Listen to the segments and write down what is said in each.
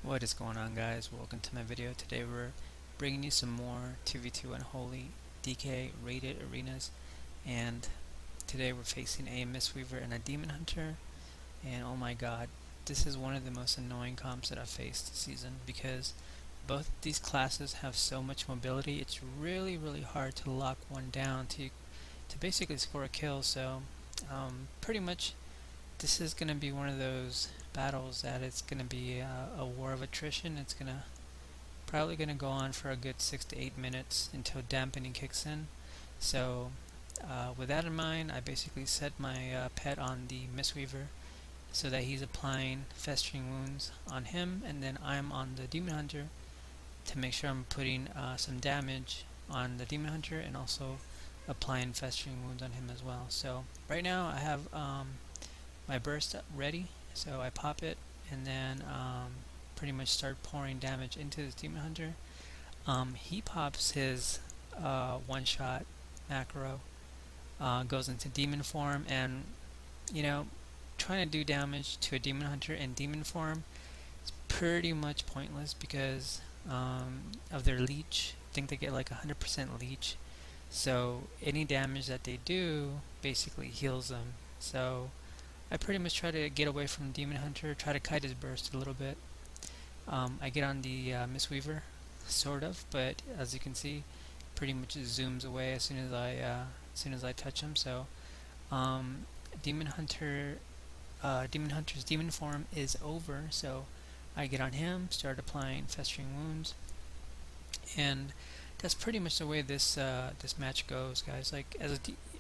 What is going on, guys? Welcome to my video. Today we're bringing you some more 2v2 Unholy DK rated arenas, and today we're facing a Mistweaver and a Demon Hunter, and oh my god, this is one of the most annoying comps that I've faced this season because both these classes have so much mobility. It's really hard to lock one down to basically score a kill. So pretty much this is going to be one of those battles that it's going to be a war of attrition. It's probably going to go on for a good 6 to 8 minutes until dampening kicks in. So with that in mind, I basically set my pet on the Mistweaver so that he's applying festering wounds on him, and then I'm on the Demon Hunter to make sure I'm putting some damage on the Demon Hunter and also applying festering wounds on him as well. So right now I have my burst ready, so I pop it and then pretty much start pouring damage into this Demon Hunter. He pops his one-shot macro, goes into demon form, and you know, trying to do damage to a Demon Hunter in demon form is pretty much pointless because of their leech. I think they get like 100% leech, so any damage that they do basically heals them. So I pretty much try to get away from Demon Hunter, try to kite his burst a little bit. I get on the Mistweaver, sort of, but as you can see, pretty much zooms away as soon as I touch him. So Demon Hunter's demon form is over. So I get on him, start applying festering wounds, and that's pretty much the way this match goes, guys. Like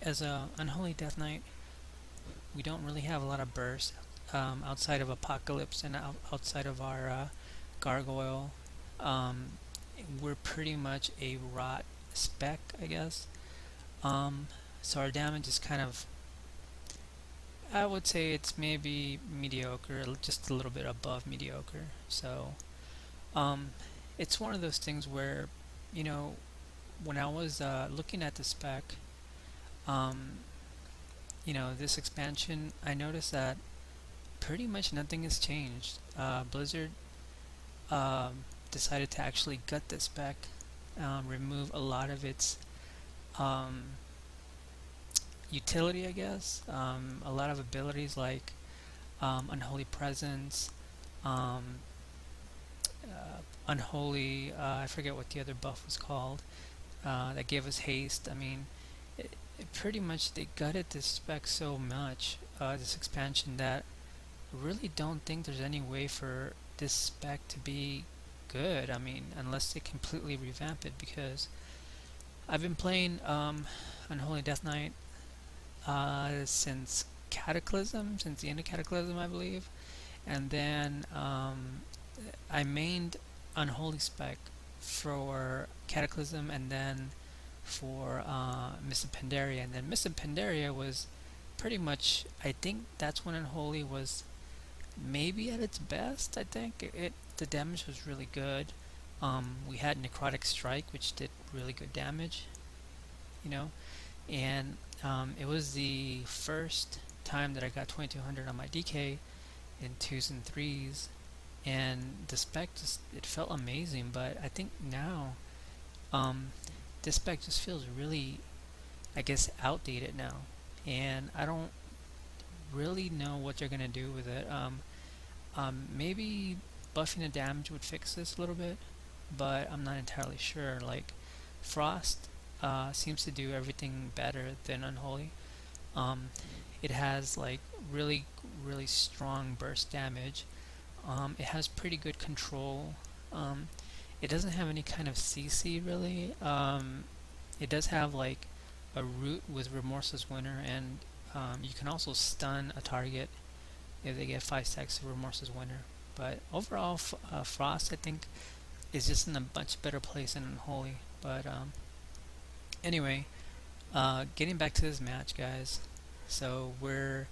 as a Unholy Death Knight, we don't really have a lot of burst outside of Apocalypse and outside of our Gargoyle. We're pretty much a rot spec, I guess. So our damage is kind of, I would say it's maybe mediocre, just a little bit above mediocre. So it's one of those things where, you know, when I was looking at the spec, you know, this expansion, I noticed that pretty much nothing has changed. Blizzard decided to actually gut the spec, remove a lot of its utility, I guess. A lot of abilities like Unholy Presence, Unholy, I forget what the other buff was called, that gave us haste. I mean, pretty much they gutted this spec so much, this expansion, that I really don't think there's any way for this spec to be good. I mean, unless they completely revamp it, because I've been playing Unholy Death Knight since Cataclysm, since the end of Cataclysm, I believe, and then I mained Unholy spec for Cataclysm, and then for Mists of Pandaria, and then Mists of Pandaria was pretty much, I think that's when Unholy was maybe at its best. I think the damage was really good. We had Necrotic Strike, which did really good damage, you know, and it was the first time that I got 2200 on my DK in 2s and 3s, and the spec just, it felt amazing. But I think now this spec just feels really, I guess, outdated now, and I don't really know what they're gonna do with it. Maybe buffing the damage would fix this a little bit, but I'm not entirely sure. Like Frost seems to do everything better than Unholy. It has like really strong burst damage. It has pretty good control. It doesn't have any kind of CC really. It does have like a root with Remorseless Winter, and you can also stun a target if they get 5 stacks of Remorseless Winter. But overall, Frost, I think, is just in a much better place than Unholy. But anyway, getting back to this match, guys. So we're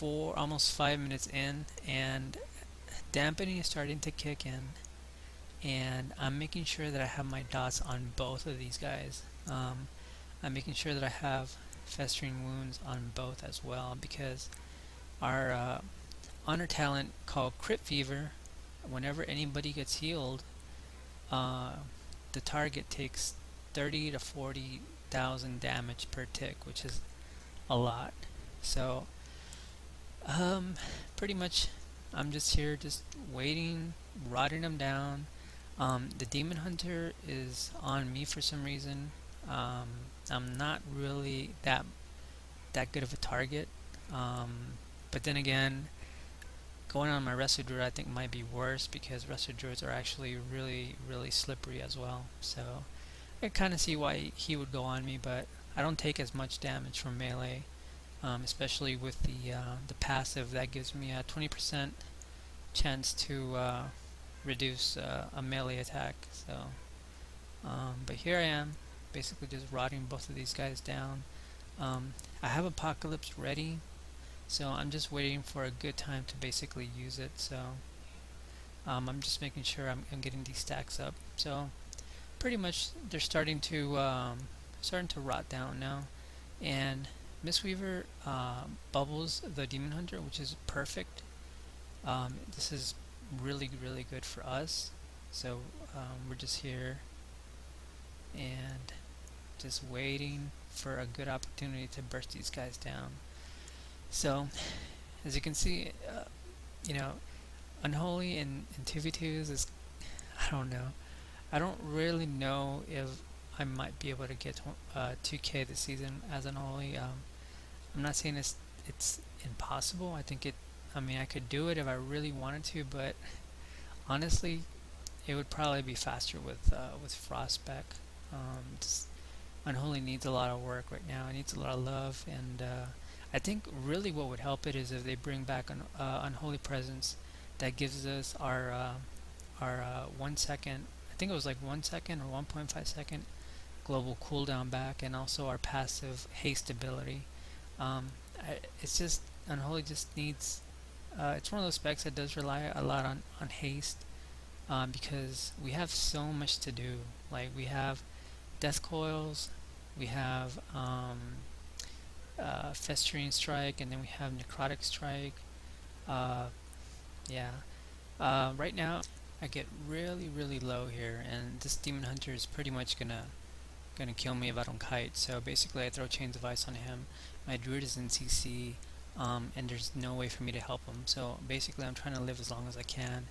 almost 5 minutes in, and dampening is starting to kick in, and I'm making sure that I have my dots on both of these guys. I'm making sure that I have festering wounds on both as well, because our honor talent called Crit Fever whenever anybody gets healed, uh, the target takes 30 to 40,000 damage per tick, which is a lot. So um, pretty much I'm just here just waiting, rotting them down. The demon hunter is on me for some reason. um, I'm not really that good of a target. But then again, going on my Wrestle Druid I think might be worse, because Wrestle Druids are actually really slippery as well. So I kind of see why he would go on me, but I don't take as much damage from melee, especially with the passive that gives me a 20% chance to reduce a melee attack. So, but here I am, basically just rotting both of these guys down. I have Apocalypse ready, so I'm just waiting for a good time to basically use it. So I'm just making sure I'm getting these stacks up. So pretty much they're starting to rot down now, and Mistweaver bubbles the Demon Hunter, which is perfect. This is really good for us. So we're just here and just waiting for a good opportunity to burst these guys down. So as you can see, you know, Unholy in 2v2s is, I don't know. I don't really know if I might be able to get 2K this season as Unholy. I'm not saying it's impossible. I think I mean, I could do it if I really wanted to, but honestly, it would probably be faster with Frost spec. Unholy needs a lot of work right now. It needs a lot of love, and I think really what would help it is if they bring back an Unholy Presence that gives us our 1 second. I think it was like 1 second or 1.5 second global cooldown back, and also our passive haste ability. It's just Unholy just needs. It's one of those specs that does rely a lot on haste, because we have so much to do. Like we have death coils, we have festering strike, and then we have necrotic strike. Uh, yeah. Right now, I get really low here, and this demon hunter is pretty much gonna kill me if I don't kite. So basically, I throw chains of ice on him. My druid is in CC, and there's no way for me to help him. So basically, I'm trying to live as long as I can.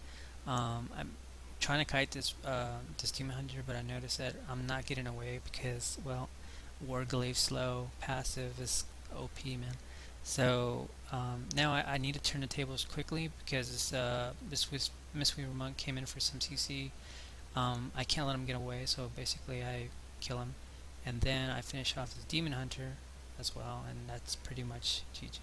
I'm trying to kite this demon hunter, but I notice that I'm not getting away because, well, Warglaive slow passive is OP, man. So now I need to turn the tables quickly, because this Mistweaver monk came in for some CC. I can't let him get away, so basically I kill him, and then I finish off the demon hunter as well, and that's pretty much GG.